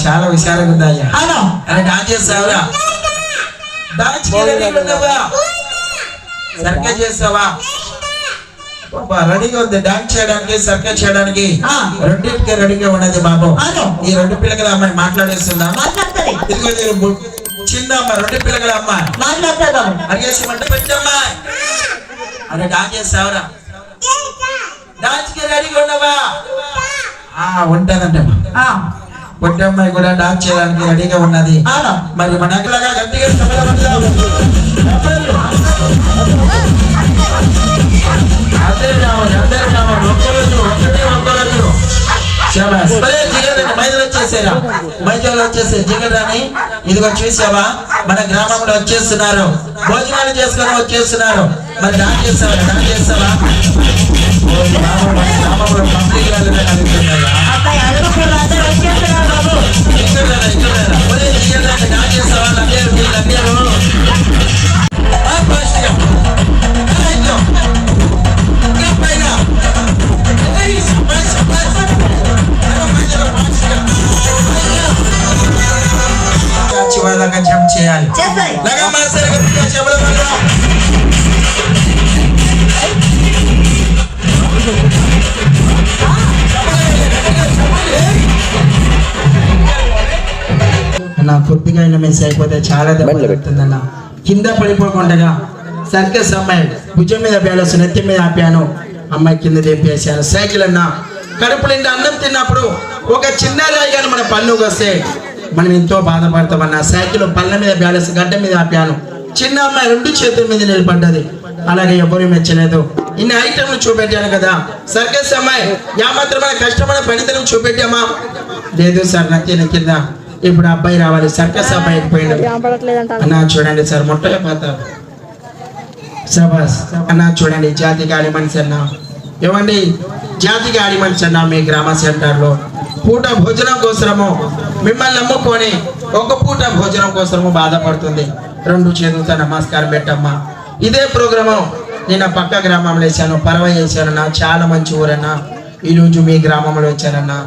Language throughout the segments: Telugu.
చాలా విచారంగా ఉందా డాన్స్ చేస్తావా సర్కస్ చేస్తావా రెడీగా ఉంది డాన్స్ చేయడానికి సర్కస్ చేయడానికి రెండింటికి రెడీగా ఉన్నది బాబు ఈ రెండు పిల్లల అమ్మాయి మాట్లాడేస్తుందా చిన్న అమ్మ రెండు పిల్లల అమ్మాయి అడిగేసి వంట పెట్టమ్మా అరే డాన్స్ చేస్తావరా డాన్స్ కి రెడీగా ఉన్నావా ఉంటదంటమ్మా పొట్టమ్మాయి కూడా డాన్స్ చేయడానికి రెడీగా ఉన్నది మరి మన అక్కలాగా గట్టిగా మైదాలు వచ్చేసే జిగడాని ఇదిగో చూసావా మన గ్రామంలో వచ్చేస్తున్నారు భోజనాలు చేసుకొని వచ్చేస్తున్నారు మరి డాన్స్ చేస్తావా డాన్స్ చేస్తావా గ్రామంలో పబ్లిక్ జంప్ చేయాలి నా కొద్దిగా మిస్ అయిపోతే చాలా దెబ్బలుతుందన్న కింద పడిపోకుండా సర్కస్ అమ్మాయి భుజం మీద బ్యాలెన్స్ నెత్తి మీద ఆపాను అమ్మాయి కింద తెప్పేసాను సైకిల్ అన్న కడుపు నిండా అన్నం తిన్నప్పుడు ఒక చిన్న రాయి కానీ మన పళ్ళుకి వస్తే మనం ఎంతో బాధపడతామన్న సైకిల్ పళ్ళ మీద బ్యాలెన్స్ గడ్డ మీద ఆపాను చిన్న అమ్మాయి రెండు చేతుల మీద నిలబడ్డది అలాగే ఎవరు మెచ్చలేదు ఇన్ని ఐటమ్లు చూపెట్టాను కదా సర్కస్ అమ్మాయి మాత్రమైన కష్టమైన పనితనం చూపెట్టామా లేదు సార్ నచ్చిన కింద ఇప్పుడు అబ్బాయి రావాలి సర్కస్ అబ్బాయి అయిపోయింది అన్నా చూడండి సార్ మొట్టగా పోతారు సబాస్ అన్నా చూడండి జాతికి ఆడి మనిషి అన్నా ఏమండి జాతికి ఆడి మనిషి అన్నా మీ గ్రామ సెంటర్లో పూట భోజనం కోసము మిమ్మల్ని నమ్ముకొని ఒక పూట భోజనం కోసము బాధపడుతుంది రెండు చేతులతో నమస్కారం పెట్టమ్మా ఇదే ప్రోగ్రాము నేను పక్క గ్రామంలో వేసాను పర్వ చేశానన్నా చాలా మంచి ఊరన్నా ఈరోజు మీ గ్రామంలో వచ్చారన్నా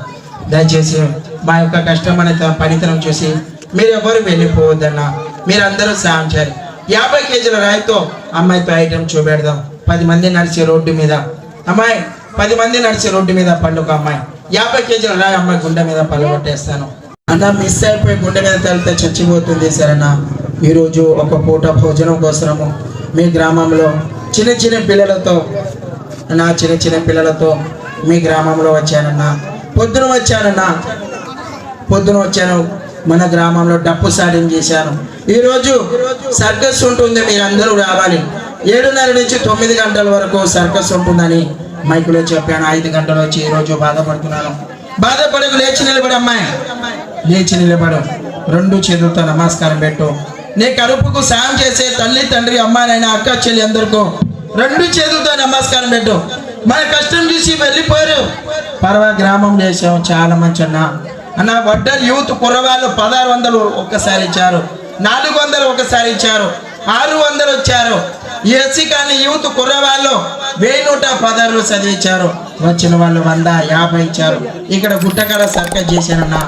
దయచేసి మా యొక్క కష్టమైన పనితనం చూసి మీరు ఎవరు వెళ్ళిపోవద్దన్నా మీరు అందరూ సాయం చేయాలి 50 కేజీల రాయితో అమ్మాయితో ఐటమ్ చూపెడదాం 10 మంది నడిచే రోడ్డు మీద అమ్మాయి 10 మంది నడిచే రోడ్డు మీద పండుగ అమ్మాయి 50 కేజీల రాయి అమ్మాయి గుండె మీద పళ్ళు కొట్టేస్తాను అన్నా మిస్ అయిపోయి గుండె మీద తలితే చచ్చిపోతుంది సరేనా ఈరోజు ఒక పూట భోజనం కోసము మీ గ్రామంలో చిన్న చిన్న పిల్లలతో మీ గ్రామంలో వచ్చానన్నా పొద్దున వచ్చాను మన గ్రామంలో డప్పు సాయం చేశాను ఈరోజు సర్కస్ ఉంటుంది మీరందరూ రావాలి 7:30 నుంచి 9 గంటల వరకు సర్కస్ ఉంటుందని మైకులో చెప్పాను 5 గంటలు వచ్చి ఈరోజు బాధపడుతున్నాను బాధపడకు లేచి నిలబడు అమ్మాయి లేచి నిలబడు రెండు చేతులతో నమస్కారం పెట్టు నీ కడుపుకు సాయం చేసే తల్లి తండ్రి అమ్మాయినైనా అక్క చెల్లి అందరికీ రెండు చేతులతో నమస్కారం పెట్టు మన కష్టం చూసి వెళ్ళిపోయారు పర్వ గ్రామం చేసాం చాలా మంచి అన్న వడ్డర్ యూత్ కుర్రవాళ్ళు 1600 ఒక్కసారి ఇచ్చారు 400 ఒకసారి ఇచ్చారు 600 వచ్చారు ఎస్సీ కానీ యూత్ కుర్రవాళ్ళు 1116 చదివించారు వచ్చిన వాళ్ళు 150 ఇచ్చారు ఇక్కడ గుట్టకాడ సర్కస్ చేశానన్నా